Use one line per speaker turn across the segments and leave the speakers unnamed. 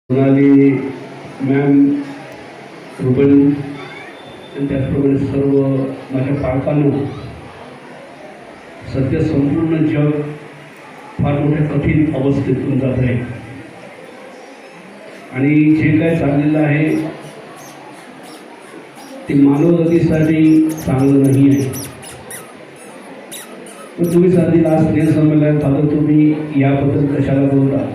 Sonali ma'am, Rubal आणि त्याचप्रमाणे सर्व माझ्या पालकांना सध्या संपूर्ण जग फार मोठ्या कठीण अवस्थेतून जात आहे आणि जे काय चाललेलं आहे ते मानवजातीसाठी चांगलं नाही आहे. पण तुम्ही साधी आज स्नेहसंमेलन झालं, तुम्ही याबद्दल कशाला बोलता?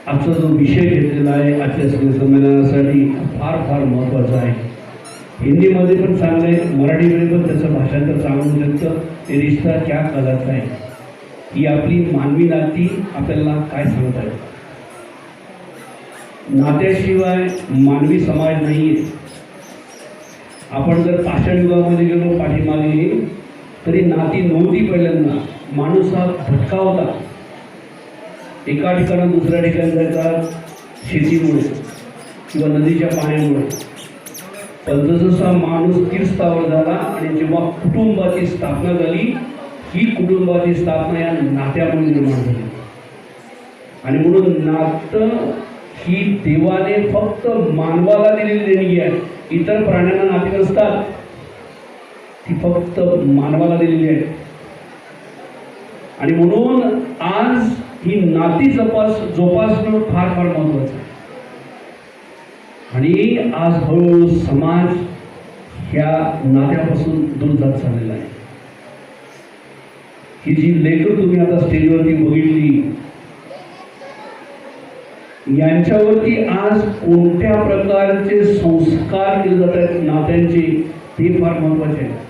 आजचा जो विषय घेतलेला आहे आजच्या स्नेहसंमेलनासाठी फार फार महत्त्वाचा आहे. हिंदीमध्ये पण चांगलं आहे, मराठीमध्ये पण त्याचं भाषांतर चांगलं शकतं. ते रिश्ता क्या कहलाता है, ही आपली मानवी नाती आपल्याला काय सांगत आहे. नात्याशिवाय मानवी समाज नाही आहे. आपण जर पाषाण युगामध्ये गेलो पाठीमागे, तरी नाती नव्हती. पहिल्यांदा माणूस हा भटका होता. एका ठिकाणून दुसऱ्या ठिकाणी जायचा शेतीमुळे किंवा नदीच्या पाण्यामुळे. पण जसं माणूस तीर्थस्थावर झाला आणि जेव्हा कुटुंबाची स्थापना झाली, ही कुटुंबाची स्थापना या नात्यामुळे निर्माण झाली. आणि म्हणून नातं ही देवाने फक्त मानवाला दिलेली देणगी आहे. इतर प्राण्यांना नाती नसतात, ती फक्त मानवाला दिलेली आहे. आणि म्हणून आज ही नाती जोपासणं फार फार महत्त्वाचं आहे. आणि आज हळूहळू समाज ह्या नात्यापासून दूर जात चाललेला आहे. ही जी लेकरं तुम्ही आता स्टेजवरती बघितली, यांच्यावरती आज कोणत्या प्रकारचे संस्कार केले जात आहेत नात्यांचे, ते फार महत्त्वाचे आहे.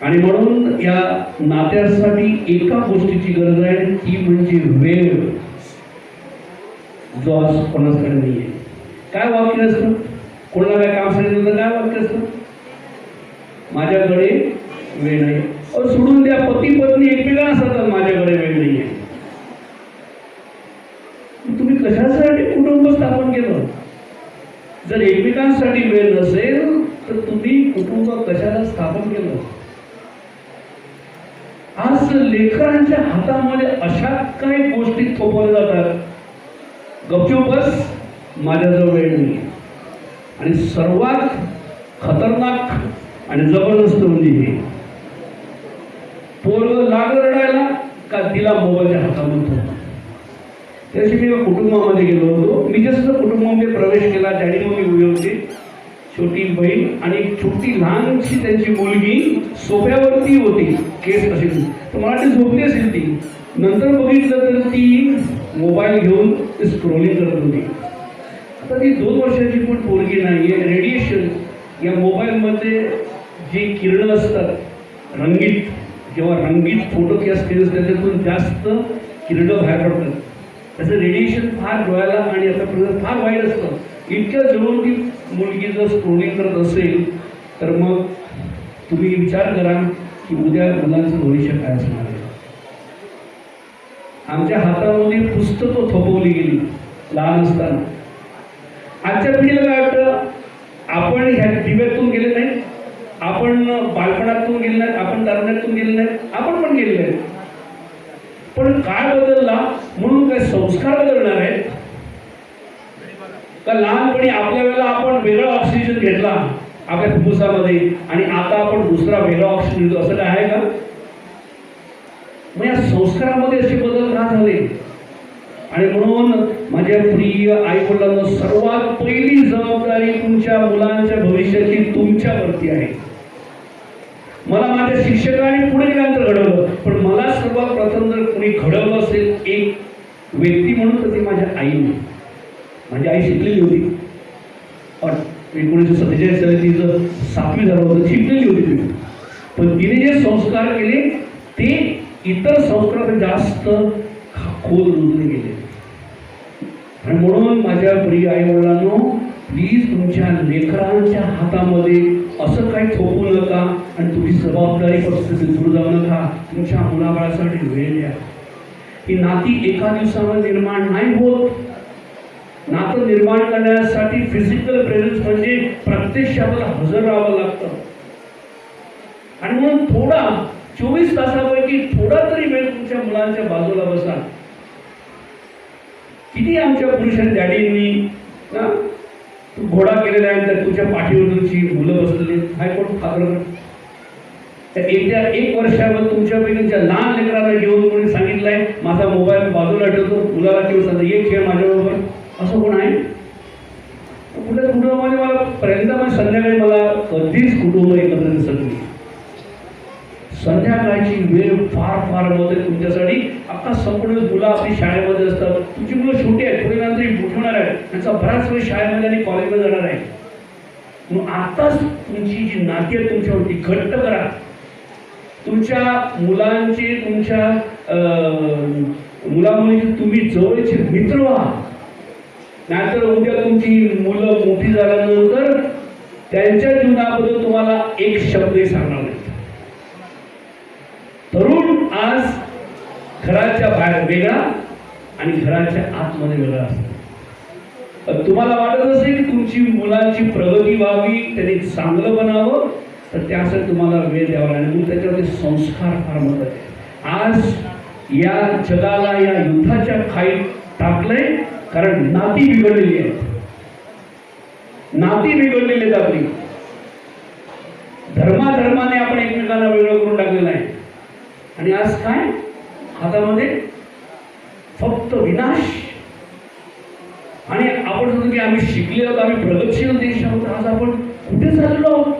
आणि म्हणून या नात्यासाठी एका गोष्टीची गरज आहे, ती म्हणजे वेळ, जो आज कोणाकडे नाही आहे. काय वाक्य असतं? कोणाला काय काम सांगितलं तर काय वाक्य असतं? माझ्याकडे वेळ नाही. सोडून द्या, पती पत्नी एकमेकांना सांगतात माझ्याकडे वेळ नाही आहे. तुम्ही कशासाठी कुटुंब स्थापन केलं? जर एकमेकांसाठी वेळ नसेल तर तुम्ही कुटुंब कशाला स्थापन केलं? आज लेकरांच्या हातामध्ये अशा काही गोष्टी थोपवल्या जातात, गपचूप बस, माझ्याजवळ वेळ नाही. आणि सर्वात खतरनाक आणि जबरदस्त म्हणजे हे पोरग लागलं रडायला का तिला मोबाईलच्या हातामध्ये होता. त्याशी मी कुटुंबामध्ये गेलो होतो. मी जसं कुटुंबामध्ये प्रवेश केला, डॅडी मम्मी उभी होती, छोटी बहीण आणि एक छोटी लहानशी त्यांची मुलगी सोफ्यावरती होती, केस अशी. तर मला ती झोपली असेल. ती नंतर बघितलं तर ती मोबाईल घेऊन स्क्रोलिंग करत होती. आता ती 2 वर्षाची पण पोरगी नाही आहे. रेडिएशन या मोबाईलमध्ये जी किरणं असतात रंगीत, जेव्हा रंगीत फोटो किंवा स्क्रीन त्याच्यातून जास्त किरणं बाहेर पडतात. त्याचं रेडिएशन फार डोळ्याला आणि आता फार वाईट असतं. इतक्या जवळून ती मुलगी जर स्क्रोलिंग करत असेल तर मग तुम्ही विचार करा की उद्या मुलांचं भविष्य काय असणार आहे. आमच्या हातामध्ये पुस्तकं थोपवली गेली लहान असताना. आजच्या पिढीला काय वाटतं? आपण ह्या दिव्यातून गेले नाहीत, आपण बालपणातून गेले नाहीत, आपण तारुण्यातून गेले नाहीत, आपण पण गेले नाहीत. पण काळ बदलला म्हणून काय संस्कार बदलणार आहेत का? लहानपणी आपल्या वेळेला आपण वेगळा ऑक्सिजन घेतला आपल्या फुफ्फुसामध्ये आणि आता आपण दुसरा वेगळा ऑक्सिजन घेतो, असं काय आहे का? मग या संस्कारामध्ये असे बदल का झाले? आणि म्हणून माझ्या प्रिय आई-वडिलांना सर्वात पहिली जबाबदारी तुमच्या मुलांच्या भविष्याची तुमच्यावरती आहे. मला माझ्या शिक्षकांनी पुढे गेल्यानंतर घडवलं, पण मला सर्वात प्रथम जर कोणी घडवलं असेल एक व्यक्ती म्हणून तर ती माझ्या आईने. माझी आई शिकलेली होती, पण 1947 साली तिचं 7वी झालं होतं, शिकलेली होती ती. पण तिने जे संस्कार केले ते इतर संस्कारात जास्त खोल रुजले गेले. आणि म्हणून माझ्या प्रिय आई-वडिलांनो, प्लीज तुमच्या लेकरांच्या हातामध्ये असं काही थोपू नका आणि तुम्ही जबाबदारीपासून दूर जाऊ नका. तुमच्या मुलाबाळासाठी वेळ द्या. ही नाती एका दिवसामध्ये निर्माण नाही होत. नातं निर्माण करण्यासाठी फिजिकल प्रेझेन्स म्हणजे प्रत्यक्ष आपल्याला हजर राहावं लागतं. आणि म्हणून थोडा 24 तासापैकी थोडा तरी वेळ तुमच्या मुलांच्या बाजूला बसा. किती आमच्या पुरुषांनी डॅडींनी ना घोडा केलेला आहे, तर तुझ्या पाठीवर तुमची मुलं बसलेली. हायकोर्ट फादर येत्या 1 वर्षावर तुमच्यापैकीच्या लहान लेकरांना घेऊन कोणी सांगितलंय माझा मोबाईल बाजूला ठेवतो, मुलाला किंवा सांगतो एक खेळ माझ्याबरोबर, असं कोण आहे? कुठल्या कुटुंबामध्ये मला पर्यंत संध्याकाळी मला कधीच कुटुंब एकत्र दिसत नाही. संध्याकाळची वेळ फार फार महत्त्वाची तुमच्यासाठी. अख्खा संपूर्ण मुलं आपली शाळेमध्ये असतात. तुमची मुलं छोटी आहेत, थोडी नंतर उठवणार आहेत, त्यांचा बराच वेळ शाळेमध्ये आणि कॉलेजमध्ये जाणार आहे. मग आताच तुमची जी नाती आहेत तुमच्यावरती घट्ट करा. तुमच्या मुलांची तुमच्या मुलामुलीची तुम्ही जवळचे मित्र व्हा. नाहीतर उद्या तुमची मुलं मोठी झाल्यानंतर त्यांच्या जीवनाबद्दल तुम्हाला एक शब्दही सांगणार नाही. तरुण आज घराच्या बाहेर वेगळा आणि घराच्या आतमध्ये वेगळा असतो. तुम्हाला वाटत असेल की तुमची मुलांची प्रगती व्हावी, त्यांनी चांगलं बनावं, तर त्यासाठी तुम्हाला वेळ द्यावा लागेल. म्हणून त्याच्यावरती संस्कार फार महत्त्वाचे. आज या जगाला या युद्धाच्या खाईत टाकलंय, कारण नाती बिघडलेली आहेत. नाती बिघडलेली आहेत आपली. धर्माने आपण एकमेकांना वेगळं करून टाकलेलं आहे. आणि आज काय हातामध्ये फक्त विनाश. आणि आपण म्हणतो की आम्ही शिकले आहोत, आम्ही प्रगतशील देश आहोत. आज आपण कुठे चाललो आहोत?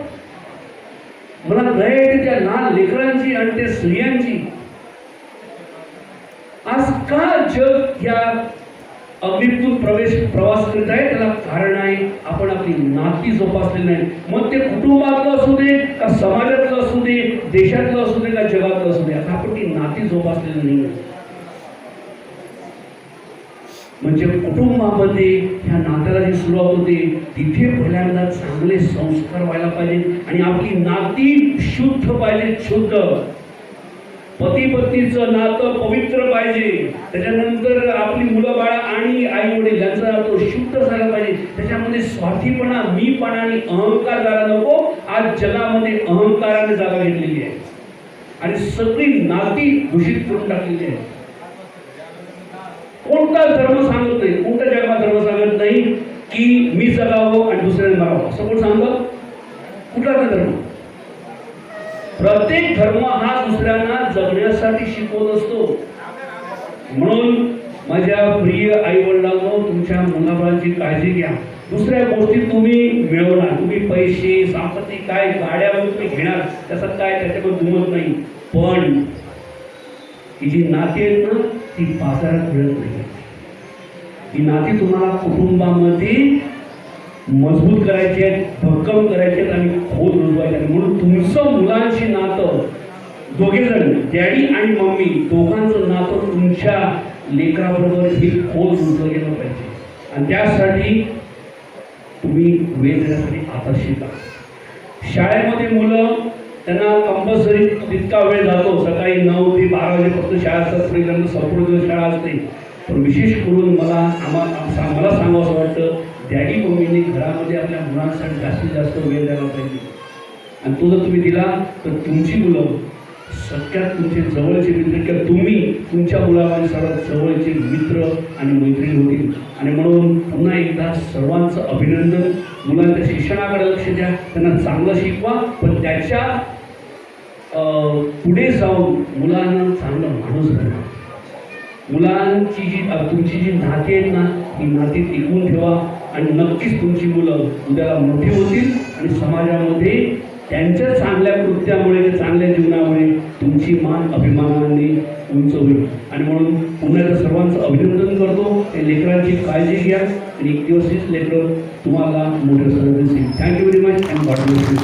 मला दया येते त्या लहान लेकरांची आणि त्या स्त्रियांची. आज का जग या अग्नीतून प्रवास करीत आहे? त्याला कारण आहे आपण आपली नाती जोपासलेली नाही. मग ते कुटुंबातलं असू दे का समाजातलं असू दे, देशातलं असू दे का जगातलं असू दे, आता आपण ती नाती जोपासलेली नाही. म्हणजे कुटुंबामध्ये ह्या नात्याला जी सुरुवात होते तिथे पहिल्यांदा चांगले संस्कार व्हायला पाहिजे आणि आपली नाती शुद्ध पाहिजे. शुद्ध पती पत्नीचं नातं पवित्र पाहिजे. त्याच्यानंतर आपली मुलं बाळा आणि आई वडील यांचा नातं शुद्ध झाला पाहिजे. त्याच्यामध्ये स्वार्थीपणा, मीपणा आणि अहंकार झाला नको. आज जगामध्ये अहंकाराने जागा घेतलेली आहे आणि सगळी नाती दूषित करून टाकलेली आहे. कोणता धर्म सांगत नाही, कोणता जगात धर्म सांगत नाही की मी जगावं आणि दुसऱ्याने मरावं, असं कोण सांगत? कुठला धर्म? प्रत्येक धर्म हा दुसऱ्यांना जगण्यासाठी शिकवत असतो. म्हणून माझ्या प्रिय आई वडिलांनो, तुमच्या मुलाबाळांची काळजी घ्या. दुसऱ्या गोष्टी तुम्ही मिळवणार, तुम्ही पैसे संपत्ती काय गाड्या तुम्ही घेणार, त्याचं काय त्याच्याकडे दुमत नाही. पण ही जी नाती आहेत ना ती बाजारात मिळत नाही. ही नाती तुम्हाला कुटुंबामध्ये मजबूत करायचे आहेत, भक्कम करायचे आहेत आणि खोल रुजवायचे आहेत. म्हणून तुमचं मुलांची नातं दोघेजण डॅडी आणि मम्मी दोघांचं नातं तुमच्या लेकराबरोबर हे खोल रुजवलं गेलं पाहिजे. आणि त्यासाठी तुम्ही वेळ देण्यासाठी आता शिका. शाळेमध्ये मुलं त्यांना कंपल्सरी तितका वेळ जातो. सकाळी 9 ते 12 वाजे फक्त शाळा असतात, त्यांना संपूर्ण दिवस शाळा असते. पण विशेष करून मला सांगावं असं वाटतं, डॅडी मम्मीने घरामध्ये आपल्या मुलांसाठी जास्तीत जास्त वेळ द्यायला पाहिजे. आणि तो जर तुम्ही दिला तर तुमची मुलं सगळ्यात तुमचे जवळचे मित्र किंवा तुम्ही तुमच्या मुलामध्ये सर्वात जवळचे मित्र आणि मैत्रिणी होतील. आणि म्हणून पुन्हा एकदा सर्वांचं अभिनंदन. मुलांच्या शिक्षणाकडे लक्ष द्या, त्यांना चांगलं शिकवा, पण त्याच्या पुढे जाऊन मुलांना चांगलं माणूस बनवा. मुलांची जी तुमची जी नाती आहेत ना ही नाती टिकवून ठेवा आणि नक्कीच तुमची मुलं उद्याला मोठी होतील आणि समाजामध्ये त्यांच्या चांगल्या कृत्यामुळे, चांगल्या जीवनामुळे तुमची मान अभिमानाने उंच होईल. आणि म्हणून पुन्हा एकदा सर्वांचं अभिनंदन करतो. ते लेकरांची काळजी घ्या आणि एक दिवस लेकरं तुम्हाला मोठं सर्व दिसेल. Thank you very much and God bless you.